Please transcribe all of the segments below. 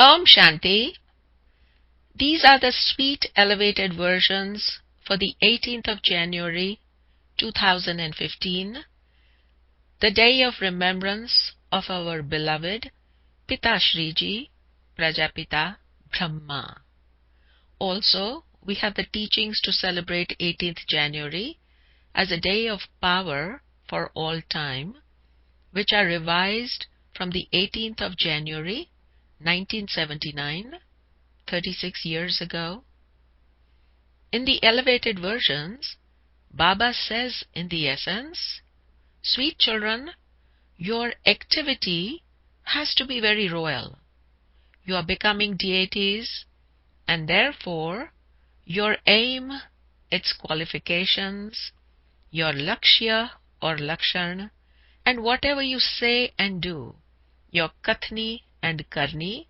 Om Shanti. These are the sweet elevated versions for the 18th of January 2015, the day of remembrance of our beloved Pita Shriji, Prajapita Brahma. Also, we have the teachings to celebrate 18th January as a day of power for all time, which are revised from the 18th of January 1979, 36 years ago. In the elevated versions, Baba says in the essence, "Sweet children, your activity has to be very royal. You are becoming deities, and therefore your aim, its qualifications, your lakshya or lakshan, and whatever you say and do, your kathni and karni,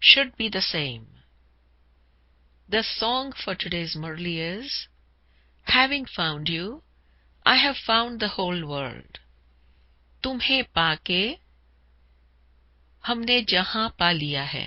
should be the same." The song for today's Murli is, "Having found you, I have found the whole world. तुम्हें पाके हमने जहां पा लिया है."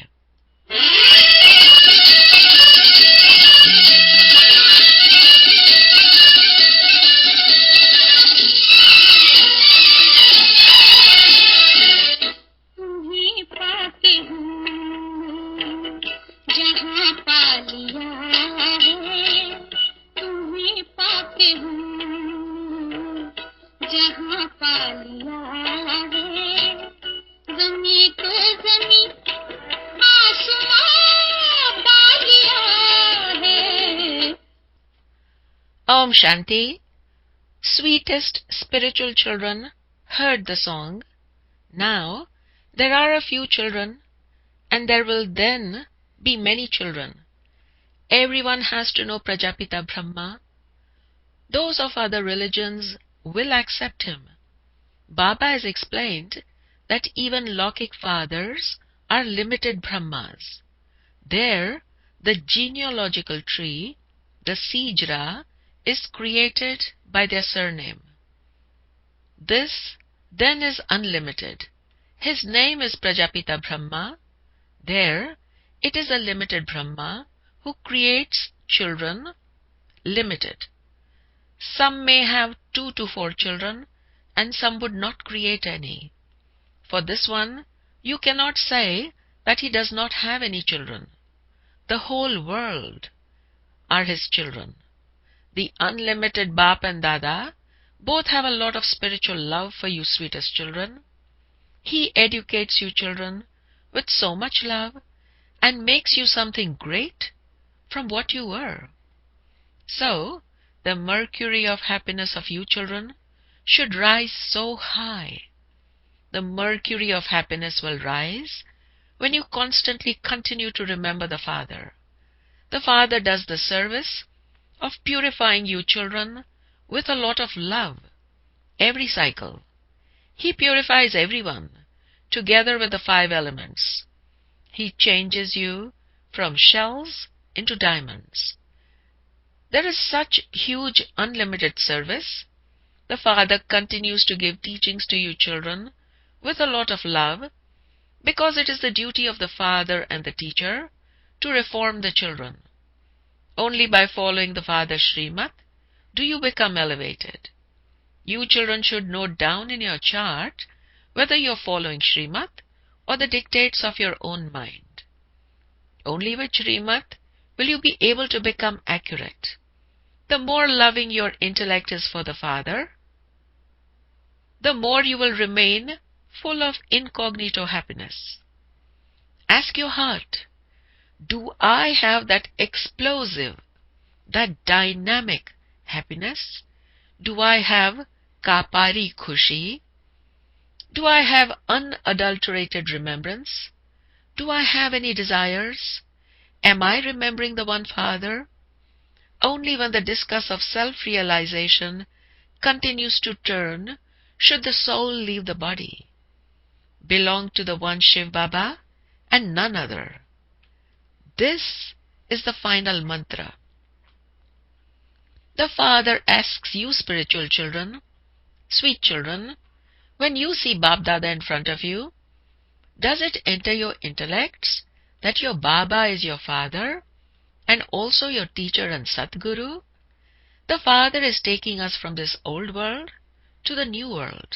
Om Shanti. Sweetest spiritual children heard the song. Now there are a few children, and there will then be many children. Everyone has to know Prajapita Brahma. Those of other religions will accept him. Baba has explained that even Lokik fathers are limited Brahmas. There, the genealogical tree, the Sijra, is created by their surname. This then is unlimited. His name is Prajapita Brahma. There, it is a limited Brahma who creates children, limited. Some may have 2 to 4 children, and some would not create any. For this one, you cannot say that he does not have any children. The whole world are his children. The unlimited Bap and Dada both have a lot of spiritual love for you, sweetest children. He educates you children with so much love and makes you something great from what you were. So, the mercury of happiness of you children should rise so high. The mercury of happiness will rise when you constantly continue to remember the Father. The Father does the service of purifying you children with a lot of love every cycle. He purifies everyone together with the 5 elements. He changes you from shells into diamonds. There is such huge unlimited service. The Father continues to give teachings to you children with a lot of love, because it is the duty of the Father and the teacher to reform the children. Only by following the Father's Srimat do you become elevated. You children should note down in your chart whether you are following Srimat or the dictates of your own mind. Only with Srimat will you be able to become accurate. The more loving your intellect is for the Father, the more you will remain full of incognito happiness. Ask your heart, do I have that explosive, that dynamic happiness? Do I have kapari khushi? Do I have unadulterated remembrance? Do I have any desires? Am I remembering the one Father? Only when the discus of self-realization continues to turn should the soul leave the body. Belong to the one Shiv Baba and none other. This is the final mantra. The Father asks you, spiritual children, sweet children, when you see Bap Dada in front of you, does it enter your intellects that your Baba is your father and also your teacher and Satguru? The Father is taking us from this old world to the new world.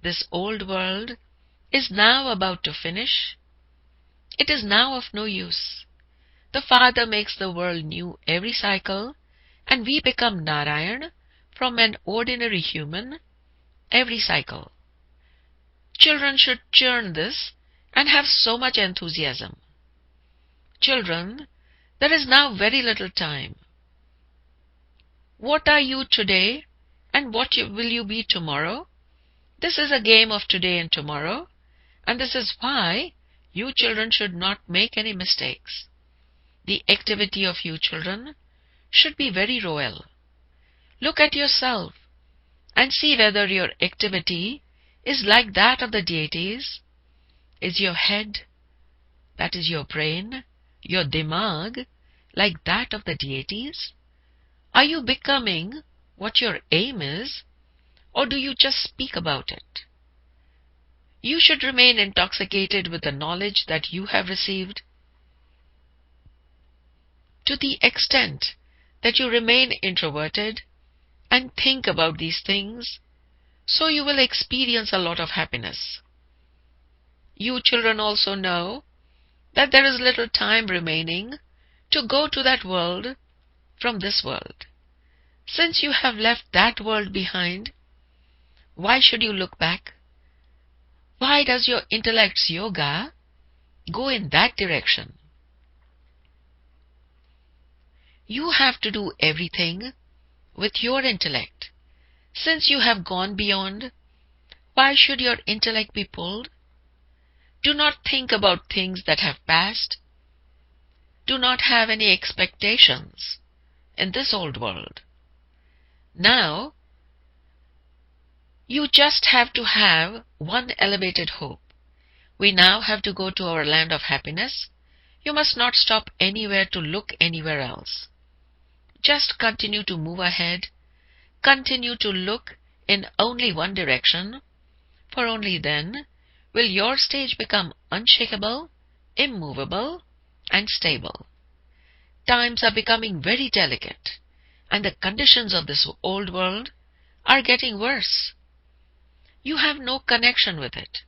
This old world is now about to finish. It is now of no use. The Father makes the world new every cycle, and we become Narayan from an ordinary human every cycle. Children should churn this and have so much enthusiasm. Children, there is now very little time. What are you today, and what will you be tomorrow? This is a game of today and tomorrow, and this is why you children should not make any mistakes. The activity of you children should be very royal. Look at yourself and see whether your activity is like that of the deities. Is your head, that is your brain, your dimag, like that of the deities? Are you becoming what your aim is, or do you just speak about it? You should remain intoxicated with the knowledge that you have received. To the extent that you remain introverted and think about these things, so you will experience a lot of happiness. You children also know that there is little time remaining to go to that world from this world. Since you have left that world behind, why should you look back? Why does your intellect's yoga go in that direction? You have to do everything with your intellect. Since you have gone beyond, why should your intellect be pulled? Do not think about things that have passed. Do not have any expectations in this old world. Now, you just have to have one elevated hope. We now have to go to our land of happiness. You must not stop anywhere to look anywhere else. Just continue to move ahead. Continue to look in only one direction, for only then will your stage become unshakable, immovable, and stable. Times are becoming very delicate, and the conditions of this old world are getting worse. You have no connection with it.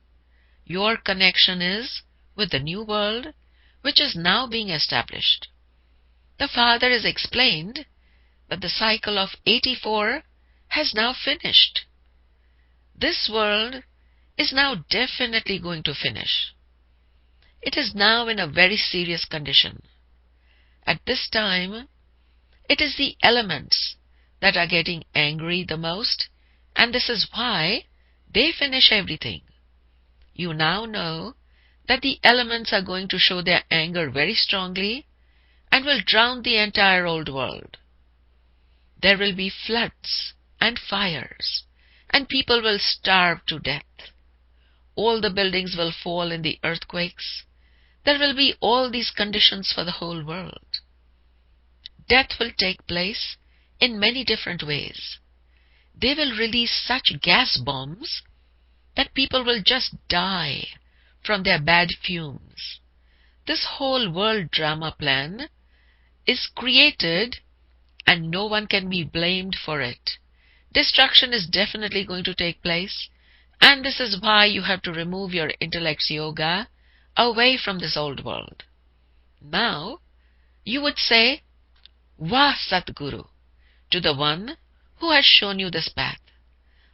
Your connection is with the new world, which is now being established. The Father has explained that the cycle of 84 has now finished. This world is now definitely going to finish. It is now in a very serious condition. At this time, it is the elements that are getting angry the most, and this is why they finish everything. You now know that the elements are going to show their anger very strongly and will drown the entire old world. There will be floods and fires, and people will starve to death. All the buildings will fall in the earthquakes. There will be all these conditions for the whole world. Death will take place in many different ways. They will release such gas bombs that people will just die from their bad fumes. This whole world drama plan is created and no one can be blamed for it. Destruction is definitely going to take place, and this is why you have to remove your intellect's yoga away from this old world. Now, you would say, Vah Satguru, to the one who has shown you this path.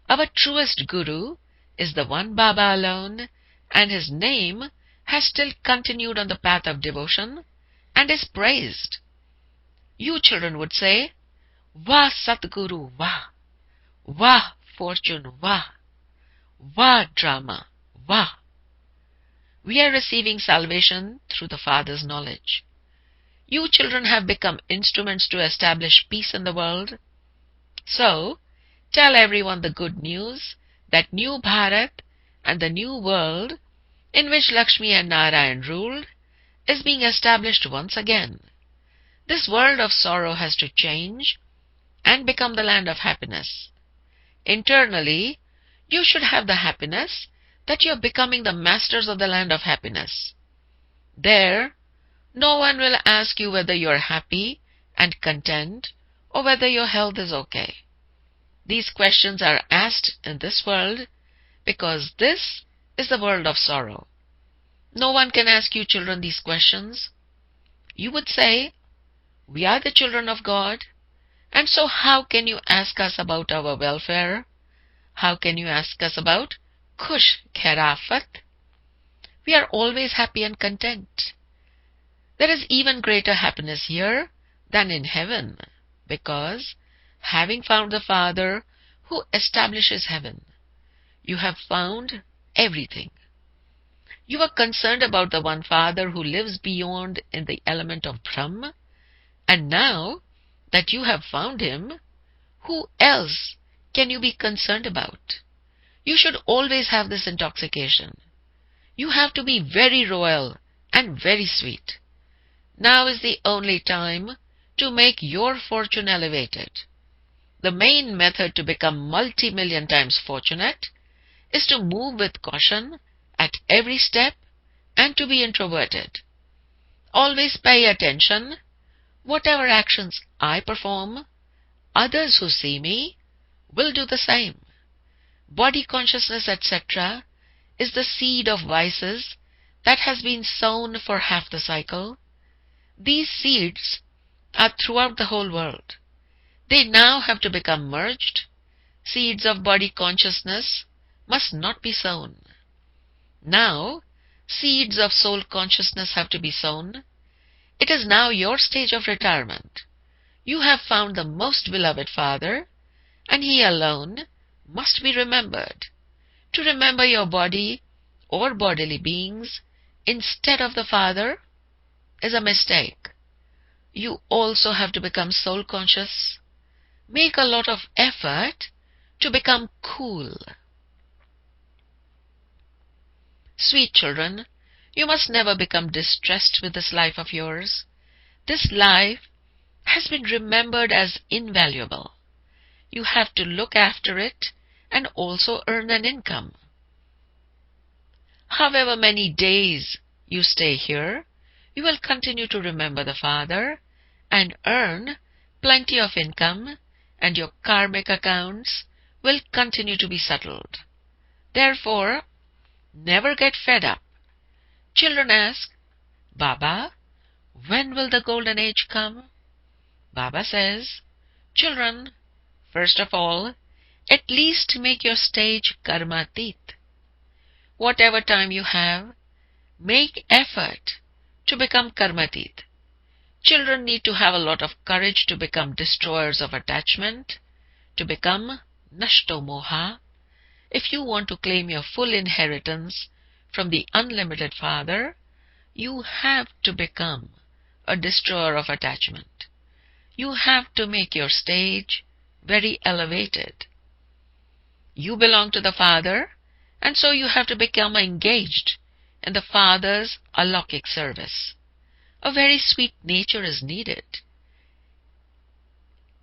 Our truest Guru is the one Baba alone, and his name has still continued on the path of devotion and is praised. You children would say, Vah Satguru, Vah, Vah fortune, Vah, Vah drama, Vah. We are receiving salvation through the Father's knowledge. You children have become instruments to establish peace in the world. So, tell everyone the good news that new Bharat and the new world in which Lakshmi and Narayan ruled is being established once again. This world of sorrow has to change and become the land of happiness. Internally, you should have the happiness that you are becoming the masters of the land of happiness. There, No one will ask you whether you're happy and content or whether your health is okay. These questions are asked in this world because this is the world of sorrow. No one can ask you children these questions. You would say, we are the children of God, and so how can you ask us about our welfare? How can you ask us about Khush Kherafat? We are always happy and content. There is even greater happiness here than in heaven, because having found the Father who establishes heaven, you have found everything. You are concerned about the one Father who lives beyond in the element of Brahm, and now that you have found him, who else can you be concerned about? You should always have this intoxication. You have to be very royal and very sweet. Now is the only time to make your fortune elevated. The main method to become multi-million times fortunate is to move with caution at every step and to be introverted. Always pay attention. Whatever actions I perform, others who see me will do the same. Body consciousness, etc., is the seed of vices that has been sown for half the cycle. These seeds are throughout the whole world. They now have to become merged. Seeds of body consciousness must not be sown. Now, seeds of soul consciousness have to be sown. It is now your stage of retirement. You have found the most beloved Father, and He alone must be remembered. To remember your body or bodily beings instead of the Father is a mistake. You also have to become soul conscious. Make a lot of effort to become cool. Sweet children, you must never become distressed with this life of yours. This life has been remembered as invaluable. You have to look after it and also earn an income. However many days you stay here, you will continue to remember the Father and earn plenty of income, and your karmic accounts will continue to be settled. Therefore, never get fed up. Children ask, Baba, when will the golden age come? Baba says, children, first of all, at least make your stage karmatit. Whatever time you have, make effort to become karmatit. Children need to have a lot of courage to become destroyers of attachment, to become nashto moha. If you want to claim your full inheritance from the unlimited Father, you have to become a destroyer of attachment. You have to make your stage very elevated. You belong to the Father, and so you have to become engaged in the Father's alaukic service. A very sweet nature is needed.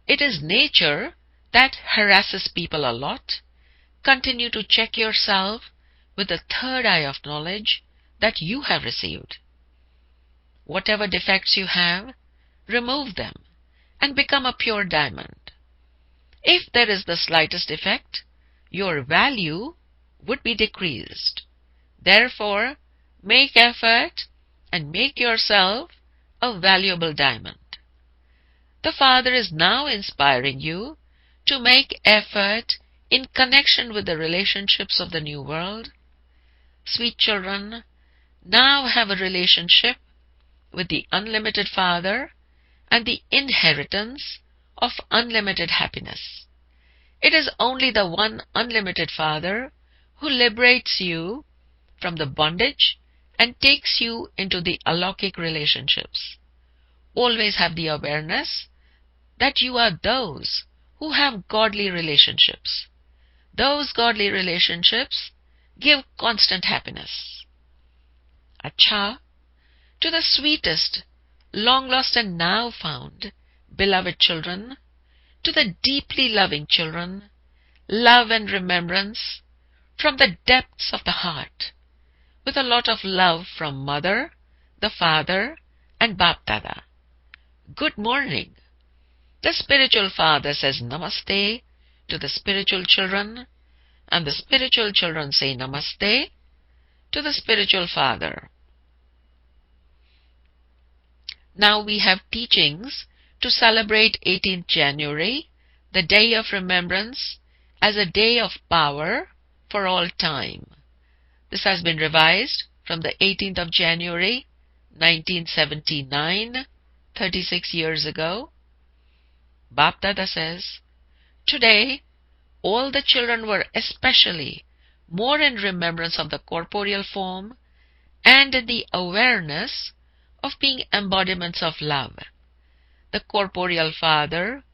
It is nature that harasses people a lot. Continue to check yourself with the third eye of knowledge that you have received. Whatever defects you have, remove them and become a pure diamond. If there is the slightest defect, your value would be decreased. Therefore, make effort and make yourself a valuable diamond. The Father is now inspiring you to make effort in connection with the relationships of the new world. Sweet children, now have a relationship with the unlimited Father and the inheritance of unlimited happiness. It is only the one unlimited Father who liberates you from the bondage and takes you into the alaukic relationships. Always have the awareness that you are those who have godly relationships. Those godly relationships give constant happiness. Acha, to the sweetest, long lost and now found, beloved children, to the deeply loving children, love and remembrance from the depths of the heart, with a lot of love from Mother, the Father, and Bap Dada. Good morning. The spiritual father says namaste to the spiritual children, and the spiritual children say namaste to the spiritual father. Now we have teachings to celebrate 18th January, the Day of Remembrance, as a day of power for all time. This has been revised from the 18th of January, 1979, 36 years ago. Bap Dada says, today, all the children were especially more in remembrance of the corporeal form and in the awareness of being embodiments of love. The corporeal father,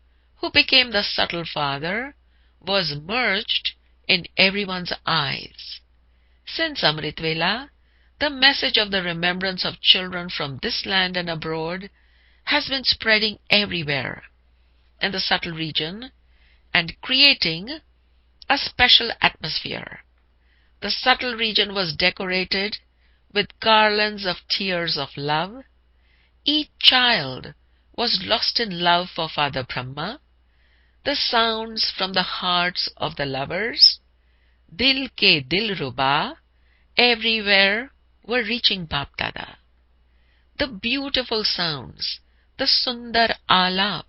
who became the subtle father, was merged in everyone's eyes. Since Amrit Vela, the message of the remembrance of children from this land and abroad has been spreading everywhere in the subtle region and creating a special atmosphere. The subtle region was decorated with garlands of tears of love. Each child was lost in love for Father Brahma. The sounds from the hearts of the lovers, Dil ke Dilruba, everywhere were reaching Bap Dada. The beautiful sounds, the Sundar Alap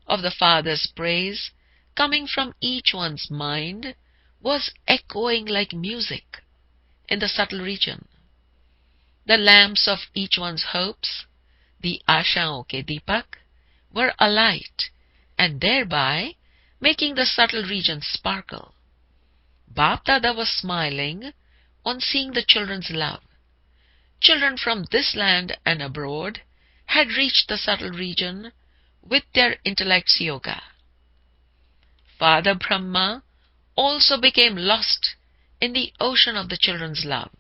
of the Father's praise coming from each one's mind was echoing like music in the subtle region. The lamps of each one's hopes, the Ashaon ke Deepak, were alight and thereby making the subtle region sparkle. Bap Dada was smiling on seeing the children's love. Children from this land and abroad had reached the subtle region with their intellect's yoga. Father Brahma also became lost in the ocean of the children's love.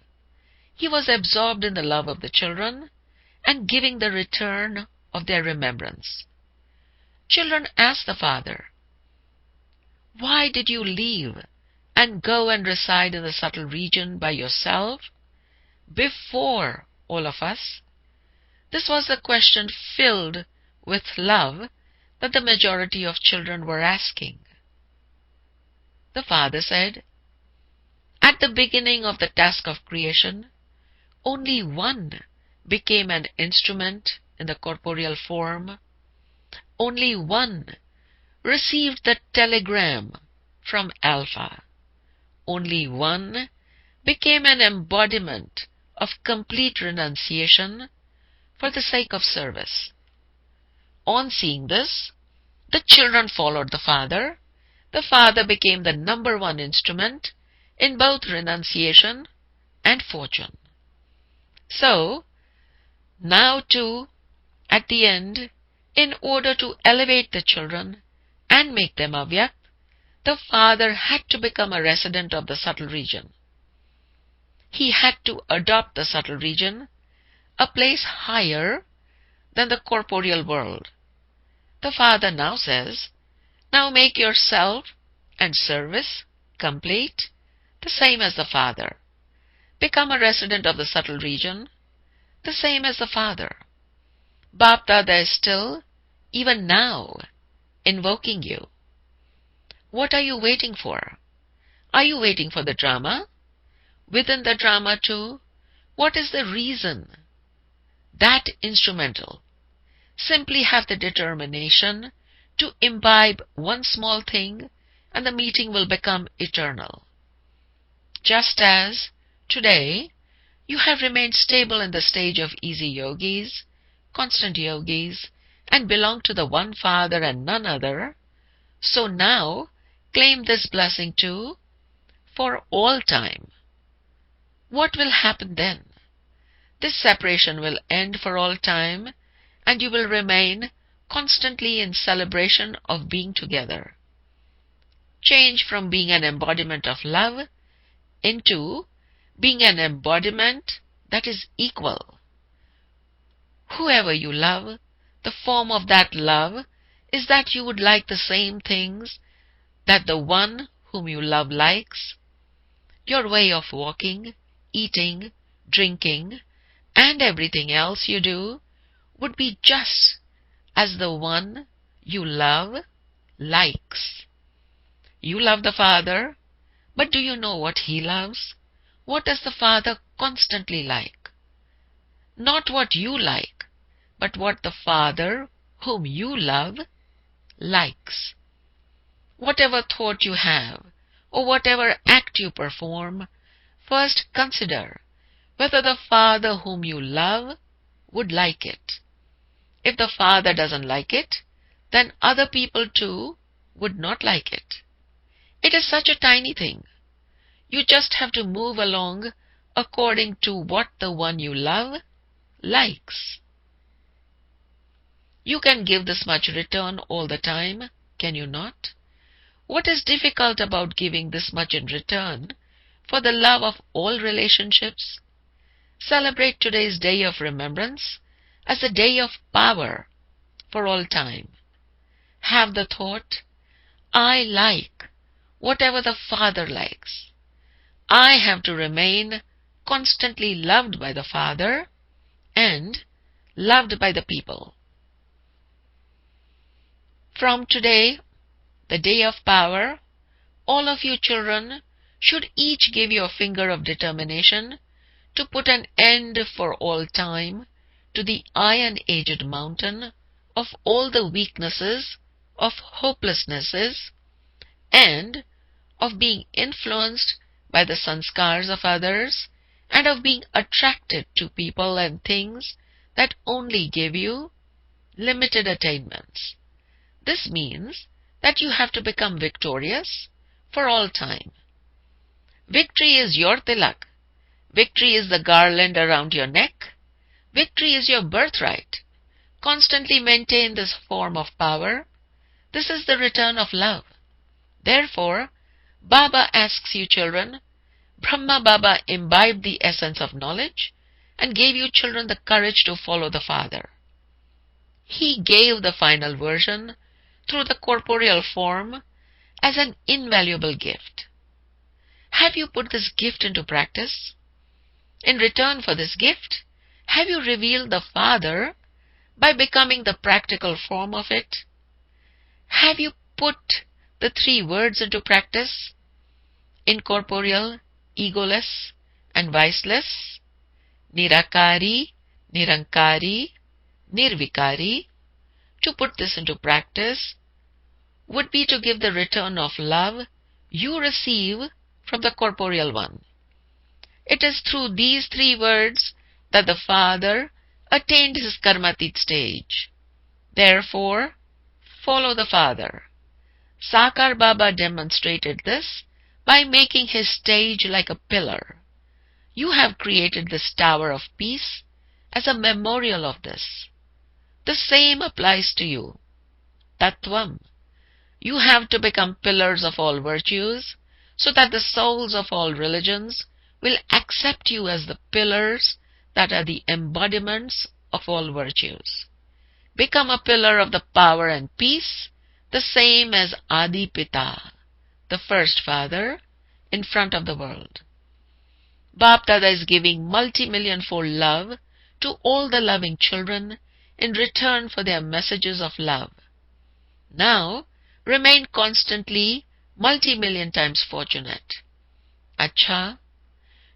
He was absorbed in the love of the children and giving the return of their remembrance. Children asked the Father, "Why did you leave and go and reside in the subtle region by yourself before all of us?" This was the question filled with love that the majority of children were asking. The Father said, "At the beginning of the task of creation, only one became an instrument in the corporeal form. Only one received the telegram from Alpha. Only one became an embodiment of complete renunciation for the sake of service." On seeing this, the children followed the Father. The Father became the number one instrument in both renunciation and fortune. So, now too, at the end, in order to elevate the children and make them avyakt, the Father had to become a resident of the subtle region. He had to adopt the subtle region, a place higher than the corporeal world. The Father now says, "Now make yourself and service complete, the same as the Father. Become a resident of the subtle region, the same as the Father." Bap Dada is still, even now, invoking you. What are you waiting for? Are you waiting for the drama? Within the drama too, what is the reason? That instrumental. Simply have the determination to imbibe one small thing and the meeting will become eternal. Just as today you have remained stable in the stage of easy yogis, constant yogis, and belong to the one Father and none other, so now claim this blessing too for all time. What will happen then? This separation will end for all time and you will remain constantly in celebration of being together. Change from being an embodiment of love into being an embodiment that is equal. Whoever you love, the form of that love is that you would like the same things that the one whom you love likes. Your way of walking, eating, drinking, and everything else you do would be just as the one you love likes. You love the Father, but do you know what He loves? What does the Father constantly like? Not what you like, but what the Father, whom you love, likes. Whatever thought you have, or whatever act you perform, first consider whether the Father whom you love would like it. If the Father doesn't like it, then other people too would not like it. It is such a tiny thing. You just have to move along according to what the one you love likes. You can give this much return all the time, can you not? What is difficult about giving this much in return for the love of all relationships? Celebrate today's day of remembrance as a day of power for all time. Have the thought, I like whatever the Father likes. I have to remain constantly loved by the Father and loved by the people. From today, the day of power, all of you children should each give your finger of determination to put an end for all time to the iron-aged mountain of all the weaknesses, of hopelessnesses, and of being influenced by the sanskars of others, and of being attracted to people and things that only give you limited attainments. This means that you have to become victorious for all time. Victory is your tilak. Victory is the garland around your neck. Victory is your birthright. Constantly maintain this form of power. This is the return of love. Therefore, Baba asks you children, Brahma Baba imbibed the essence of knowledge and gave you children the courage to follow the Father. He gave the final version through the corporeal form as an invaluable gift. Have you put this gift into practice? In return for this gift, have you revealed the Father by becoming the practical form of it? Have you put the 3 words into practice? Incorporeal, egoless, and viceless, Nirakari, Nirankari, Nirvikari. To put this into practice would be to give the return of love you receive from the corporeal one. It is through these 3 words that the Father attained his karmatit stage. Therefore, follow the Father. Sakar Baba demonstrated this by making his stage like a pillar. You have created this tower of peace as a memorial of this. The same applies to you. Tattvam. You have to become pillars of all virtues so that the souls of all religions will accept you as the pillars that are the embodiments of all virtues. Become a pillar of the power and peace, the same as Adi Pita, the first Father, in front of the world. Bap Dada is giving multi-million-fold love to all the loving children in return for their messages of love. Now, remain constantly multi-million times fortunate. Acha,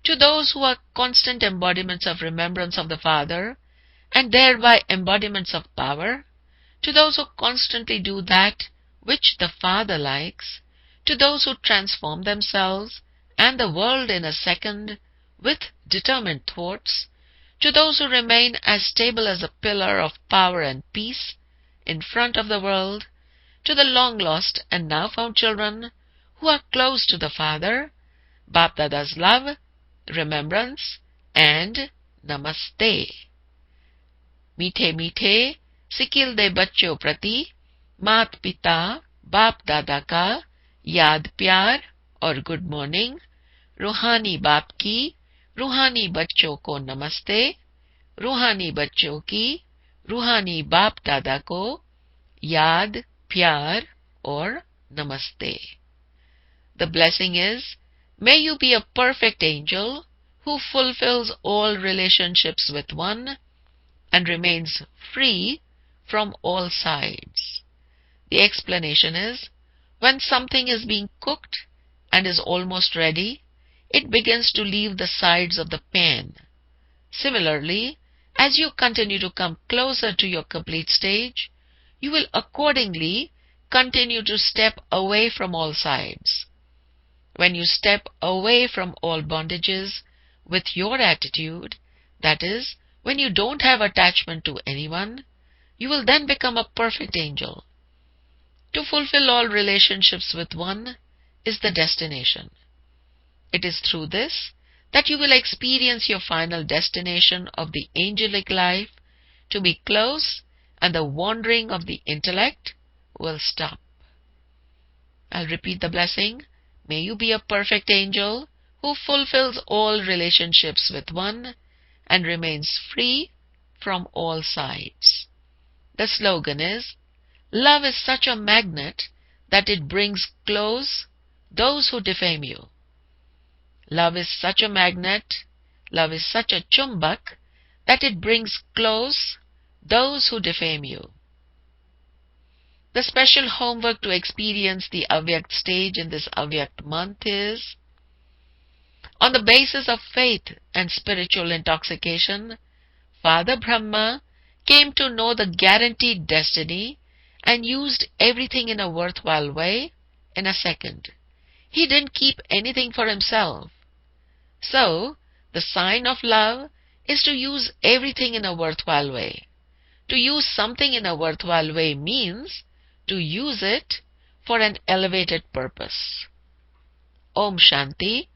to those who are constant embodiments of remembrance of the Father, and thereby embodiments of power, to those who constantly do that which the Father likes, to those who transform themselves and the world in a second with determined thoughts, to those who remain as stable as a pillar of power and peace in front of the world, to the long-lost and now-found children who are close to the Father, Bap Dada's love, remembrance, and Namaste. मीठे मीठे sickle दे बच्चों प्रति मात पिता बाप दादा का याद प्यार और गुड मॉर्निंग। रूहानी बाप की रूहानी बच्चों को नमस्ते। रूहानी बच्चों की रूहानी बाप दादा को याद प्यार और namaste. The blessing is, may you be a perfect angel who fulfills all relationships with one, and remains free from all sides. The explanation is, when something is being cooked and is almost ready, it begins to leave the sides of the pan. Similarly, as you continue to come closer to your complete stage, you will accordingly continue to step away from all sides. When you step away from all bondages with your attitude, that is, when you don't have attachment to anyone, you will then become a perfect angel. To fulfill all relationships with one is the destination. It is through this that you will experience your final destination of the angelic life to be close, and the wandering of the intellect will stop. I'll repeat the blessing. May you be a perfect angel who fulfills all relationships with one and remains free from all sides. The slogan is, love is such a magnet that it brings close those who defame you. Love is such a magnet, love is such a chumbak that it brings close those who defame you. The special homework to experience the Avyakt stage in this Avyakt month is, on the basis of faith and spiritual intoxication, Father Brahma came to know the guaranteed destiny and used everything in a worthwhile way in a second. He didn't keep anything for himself. So, the sign of love is to use everything in a worthwhile way. To use something in a worthwhile way means to use it for an elevated purpose. Om Shanti.